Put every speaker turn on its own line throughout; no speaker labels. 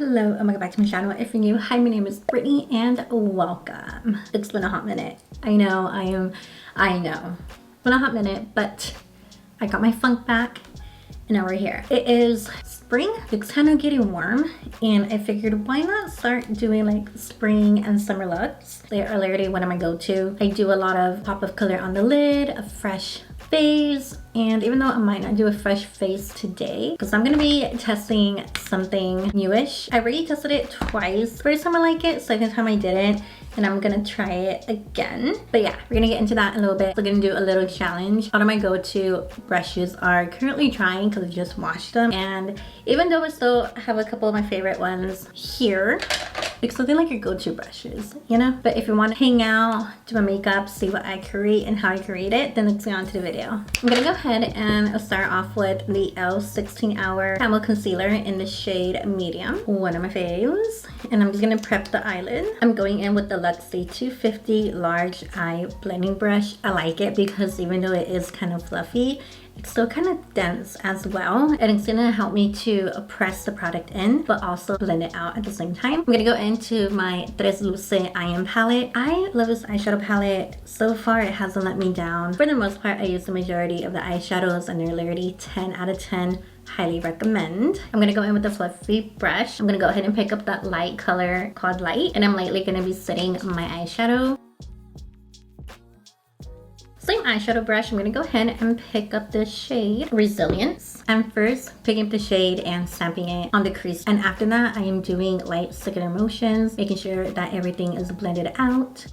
Hello and welcome back to my channel. If you're new, hi, my name is Brittany and welcome. It's been a hot minute. I know. It's been a hot minute, but I got my funk back and now we're here. It is spring. It's kind of getting warm and I figured why not start doing like spring and summer looks. They are literally one of my go-to. I do a lot of pop of color on the lid, a fresh face, and even though I might not do a fresh face today because I'm gonna be testing something newish. I already tested it twice. First time I like it, second time I didn't, and I'm gonna try it again. But yeah, we're gonna get into that in a little bit. We're gonna do a little challenge. All of my go-to brushes are currently drying because I just washed them, and even though I still have a couple of my favorite ones here, like something like your go-to brushes, you know? But if you want to hang out, do my makeup, see what I create and how I create it, then let's get on to the video. I'm gonna go ahead and start off with the e.l.f. 16 Hour Camo Concealer in the shade Medium, one of my faves. And I'm just gonna prep the eyelid. I'm going in with the Luxie 250 Large Eye Blending Brush. I like it because even though it is kind of fluffy, it's still kind of dense as well, and it's gonna help me to press the product in but also blend it out at the same time. I'm gonna go into my Tres Luce IM palette. I love this eyeshadow palette. So far it hasn't let me down. For the most part I use the majority of the eyeshadows and they're literally 10 out of 10. Highly recommend. I'm gonna go in with the fluffy brush. I'm gonna go ahead and pick up that light color called Light, and I'm lightly gonna be setting my eyeshadow. Same eyeshadow brush, I'm gonna go ahead and pick up the shade Resilience. I'm first picking up the shade and stamping it on the crease, and after that I am doing light circular motions, making sure that everything is blended out.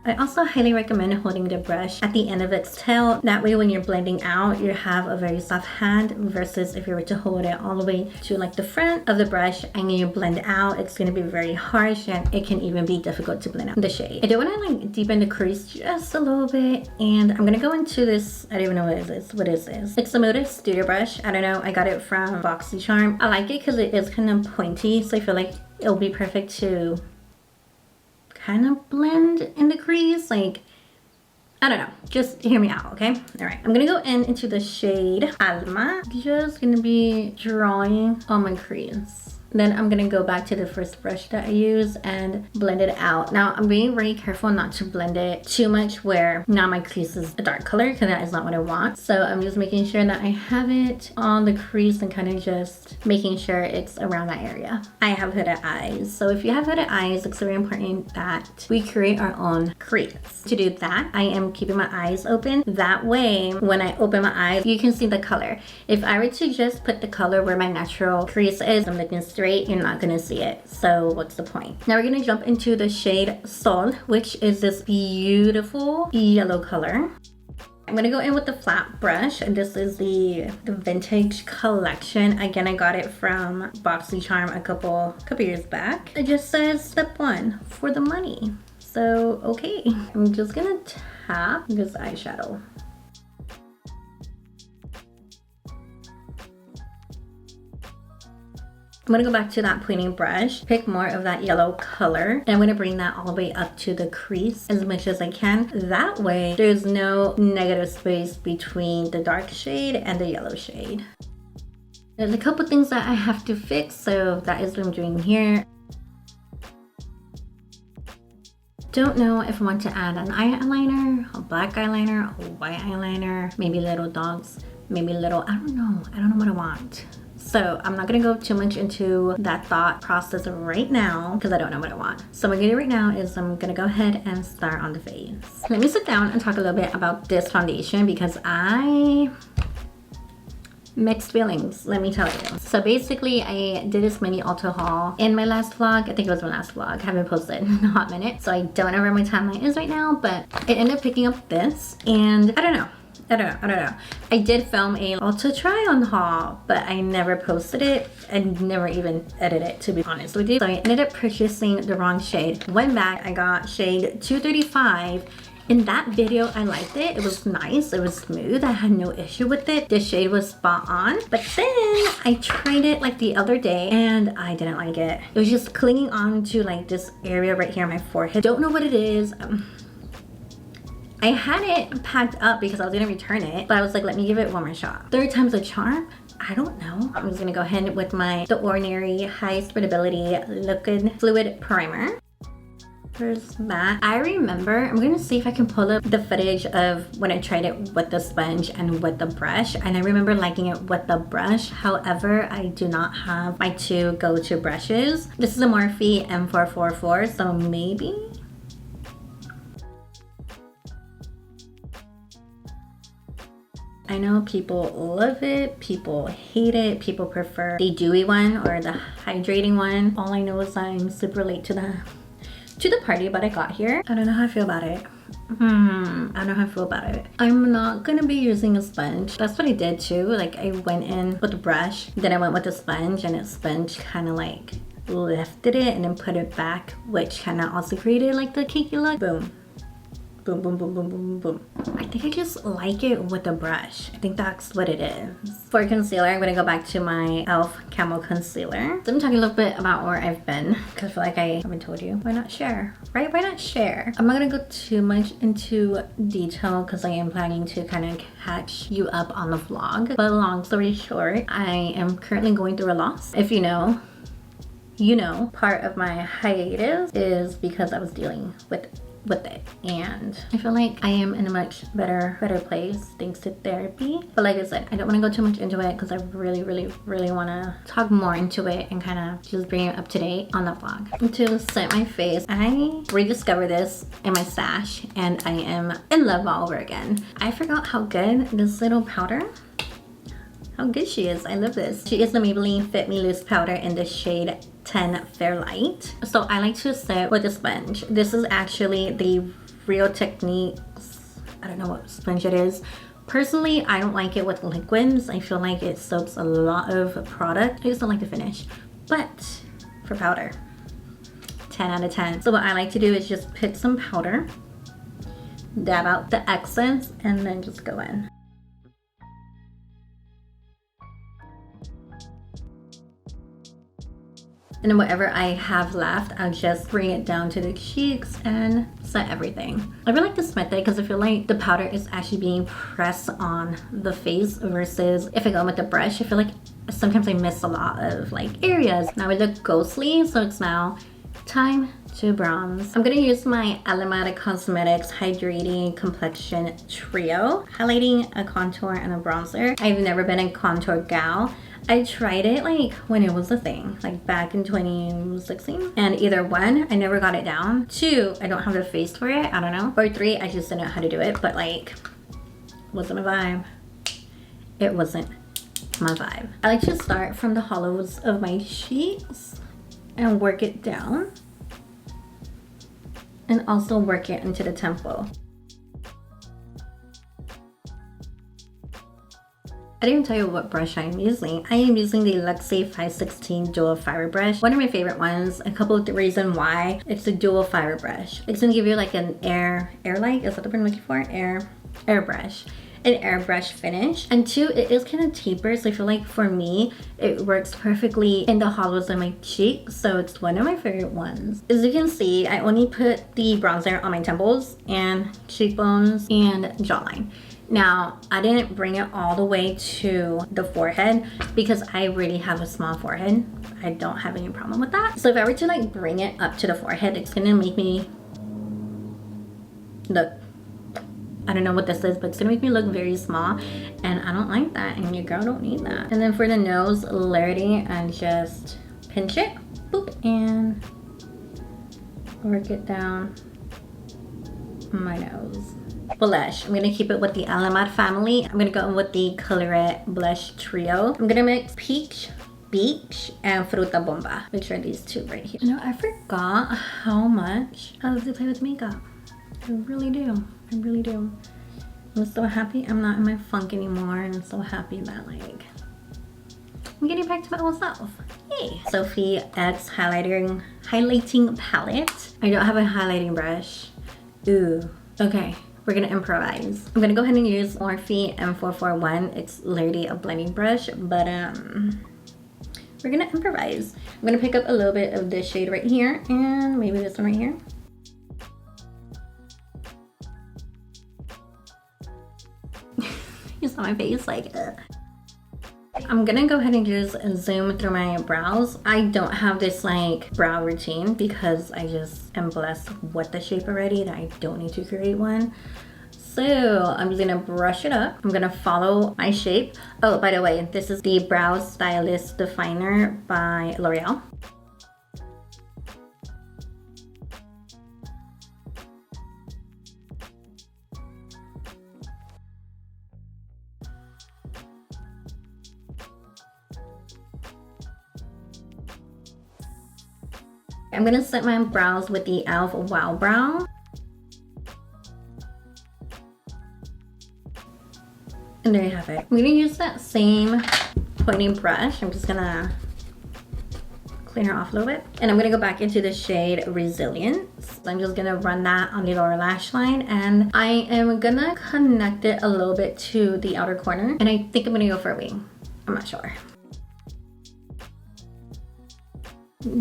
I also highly recommend holding the brush at the end of its tail. That way when you're blending out, you have a very soft hand versus if you were to hold it all the way to like the front of the brush and you blend out, it's going to be very harsh and it can even be difficult to blend out the shade. I do want to like deepen the crease just a little bit, and I'm going to go into this, I don't even know what it is. What is this? It's the Modus Studio brush. I don't know, I got it from BoxyCharm. I like it because it is kind of pointy, so I feel like it'll be perfect to kind of blend in the crease. Like, I don't know, just hear me out, okay? All right, I'm gonna go into the shade Alma. Just gonna be drawing on my crease. Then I'm gonna go back to the first brush that I used and blend it out. Now I'm being very careful not to blend it too much where now my crease is a dark color, because that is not what I want. So I'm just making sure that I have it on the crease and kind of just making sure it's around that area. I have hooded eyes, so if you have hooded eyes, it's very important that we create our own crease. To do that, I am keeping my eyes open. That way, when I open my eyes, you can see the color. If I were to just put the color where my natural crease is, I'm looking straight, you're not gonna see it. So what's the point? Now we're gonna jump into the shade Sol, which is this beautiful yellow color. I'm gonna go in with the flat brush, and this is the vintage collection. Again, I got it from BoxyCharm a couple years back. It just says step 1 for the money. So okay, I'm just gonna tap this eyeshadow. I'm gonna go back to that pointing brush, pick more of that yellow color, and I'm gonna bring that all the way up to the crease as much as I can. That way, there's no negative space between the dark shade and the yellow shade. There's a couple things that I have to fix, so that is what I'm doing here. Don't know if I want to add an eyeliner, a black eyeliner, a white eyeliner, maybe little dots, maybe little, I don't know what I want. So I'm not gonna go too much into that thought process right now because I don't know what I want. So what I'm gonna do right now is I'm gonna go ahead and start on the face. Let me sit down and talk a little bit about this foundation because mixed feelings, let me tell you. So basically I did this mini Ulta haul in my last vlog. I think it was my last vlog. I haven't posted in a hot minute, so I don't know where my timeline is right now, but I ended up picking up this, and I don't know. I did film a Ulta try on haul, but I never posted it and never even edited it, to be honest with you. So I ended up purchasing the wrong shade. Went back, I got shade 235. In that video, I liked it. It was nice, it was smooth, I had no issue with it. The shade was spot on. But then I tried it like the other day and I didn't like it. It was just clinging on to like this area right here on my forehead. Don't know what it is. I had it packed up because I was gonna return it, but I was like, let me give it one more shot. Third time's a charm? I don't know. I'm just gonna go ahead with my The Ordinary High Spreadability Liquid Fluid Primer. There's that. I remember, I'm gonna see if I can pull up the footage of when I tried it with the sponge and with the brush, and I remember liking it with the brush. However, I do not have my two go-to brushes. This is a Morphe M444, so maybe. I know people love it, people hate it, people prefer the dewy one or the hydrating one. All I know is I'm super late to the party, but I got here. I don't know how I feel about it. I don't know how I feel about it. I'm not gonna be using a sponge. That's what I did too. Like I went in with the brush, then I went with the sponge, and the sponge kind of like lifted it and then put it back, which kind of also created like the cakey look. Boom. Boom, boom, boom, boom, boom, boom. I think I just like it with a brush. I think that's what it is. For concealer, I'm gonna go back to my e.l.f. Camo Concealer. So I'm talking a little bit about where I've been, because I feel like I haven't told you. Why not share, right? Why not share? I'm not gonna go too much into detail because I am planning to kind of catch you up on the vlog. But long story short, I am currently going through a loss. If you know, you know. Part of my hiatus is because I was dealing with it, and I feel like I am in a much better place thanks to therapy. But like I said, I don't want to go too much into it because I really want to talk more into it and kind of just bring it up to date on the vlog. To set my face, I rediscovered this in my stash and I am in love all over again. I forgot how good this little powder, how good she is. I love this. She is the Maybelline Fit Me Loose powder in the shade 10 Fairlight. So I like to set with a sponge. This is actually the Real Techniques, I don't know what sponge it is. Personally, I don't like it with liquids. I feel like it soaks a lot of product. I just don't like the finish. But for powder, 10 out of 10. So what I like to do is just put some powder, dab out the excess, and then just go in. And then whatever I have left, I'll just bring it down to the cheeks and set everything. I really like this method because I feel like the powder is actually being pressed on the face versus if I go with the brush, I feel like sometimes I miss a lot of like areas. Now I look ghostly, so it's now time to bronze. I'm gonna use my Alameda Cosmetics Hydrating Complexion Trio, highlighting, a contour, and a bronzer. I've never been a contour gal. I tried it like when it was a thing, like back in 2016. And either one, I never got it down. Two, I don't have the face for it, I don't know. Or three, I just didn't know how to do it, but like, wasn't my vibe. It wasn't my vibe. I like to start from the hollows of my cheeks and work it down. And also work it into the temple. I didn't even tell you what brush I'm using. I am using the Luxie 516 dual fiber brush. One of my favorite ones. A couple of the reasons why it's a dual fiber brush. It's gonna give you like an air-like, is that the word I'm looking for? Airbrush. An airbrush finish. And two, it is kind of tapered, so I feel like for me, it works perfectly in the hollows of my cheeks, so it's one of my favorite ones. As you can see, I only put the bronzer on my temples and cheekbones and jawline. Now, I didn't bring it all the way to the forehead because I really have a small forehead. I don't have any problem with that. So if I were to like bring it up to the forehead, it's gonna make me look, I don't know what this is, but it's gonna make me look very small, and I don't like that, and your girl don't need that. And then for the nose, Larity, I just pinch it, boop, and work it down my nose. Blush, I'm gonna keep it with the Alamad family. I'm gonna go in with the Colorette Blush Trio. I'm gonna mix Peach, Beach, and Fruta Bomba. Make sure these two right here. You know, I forgot how much I love to play with makeup. I really do. I really do. I'm so happy I'm not in my funk anymore, and I'm so happy that like I'm getting back to my old self. Hey. Sophie X highlighting palette. I don't have a highlighting brush. Ooh. Okay. We're gonna improvise. I'm gonna go ahead and use Morphe M441. It's literally a blending brush, but we're gonna improvise. I'm gonna pick up a little bit of this shade right here and maybe this one right here. this on my face, like, ugh. I'm gonna go ahead and just zoom through my brows. I don't have this like brow routine because I just am blessed with the shape already that I don't need to create one. So I'm just gonna brush it up. I'm gonna follow my shape. Oh, by the way, this is the Brow Stylist Definer by L'Oreal. I'm gonna set my brows with the e.l.f. Wow Brow. And there you have it. I'm gonna use that same pointy brush. I'm just gonna clean her off a little bit. And I'm gonna go back into the shade Resilience. I'm just gonna run that on the lower lash line, and I am gonna connect it a little bit to the outer corner. And I think I'm gonna go for a wing. I'm not sure.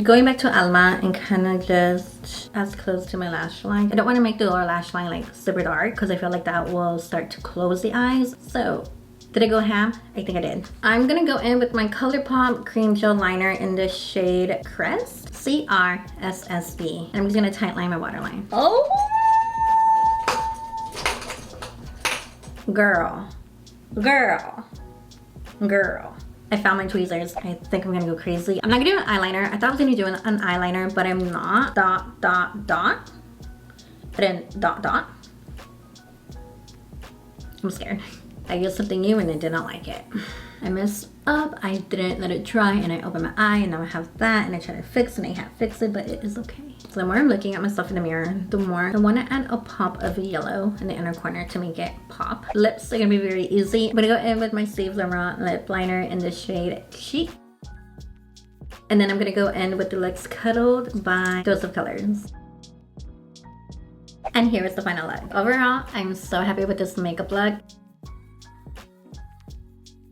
Going back to Alma and kind of just as close to my lash line. I don't want to make the lower lash line like super dark because I feel like that will start to close the eyes. So did I go ham? I think I did. I'm gonna go in with my ColourPop Cream Gel Liner in the shade Crest, CRSSB. And I'm just gonna tight line my waterline. Oh! Girl. Girl. Girl. I found my tweezers. I think I'm gonna go crazy. I'm not gonna do an eyeliner. I thought I was gonna do an eyeliner, but I'm not. Dot, dot, dot. And then dot, dot. I'm scared. I used something new and I did not like it. I messed up. I didn't let it dry and I opened my eye and now I have that and I tried to fix it and I can't fix it, but it is okay. So the more I'm looking at myself in the mirror, the more I want to add a pop of yellow in the inner corner to make it pop. Lips are gonna be very easy. I'm gonna go in with my Steve Laurent lip liner in the shade Chic. And then I'm gonna go in with the Lips Cuddled by Dose of Colors. And here is the final look. Overall, I'm so happy with this makeup look.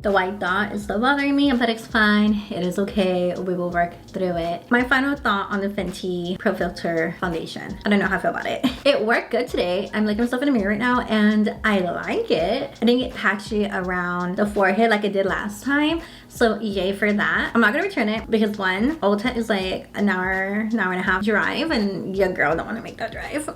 The white dot is still bothering me, but it's fine. It is okay. We will work through it. My final thought on the Fenty Pro Filter foundation. I don't know how I feel about it. It worked good today. I'm looking at myself in the mirror right now and I like it. I didn't get patchy around the forehead like I did last time. So yay for that. I'm not gonna return it because one, Ulta is like an hour and a half drive and your girl don't wanna make that drive.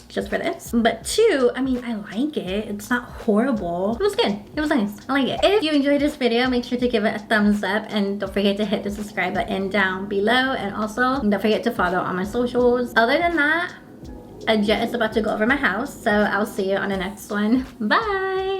Just for this. But two, I mean, I like it. It's not horrible. It was good. It was nice. I like it. If you enjoyed this video, make sure to give it a thumbs up and don't forget to hit the subscribe button down below. And also, don't forget to follow on my socials. Other than that, a jet is about to go over my house. So I'll see you on the next one. Bye!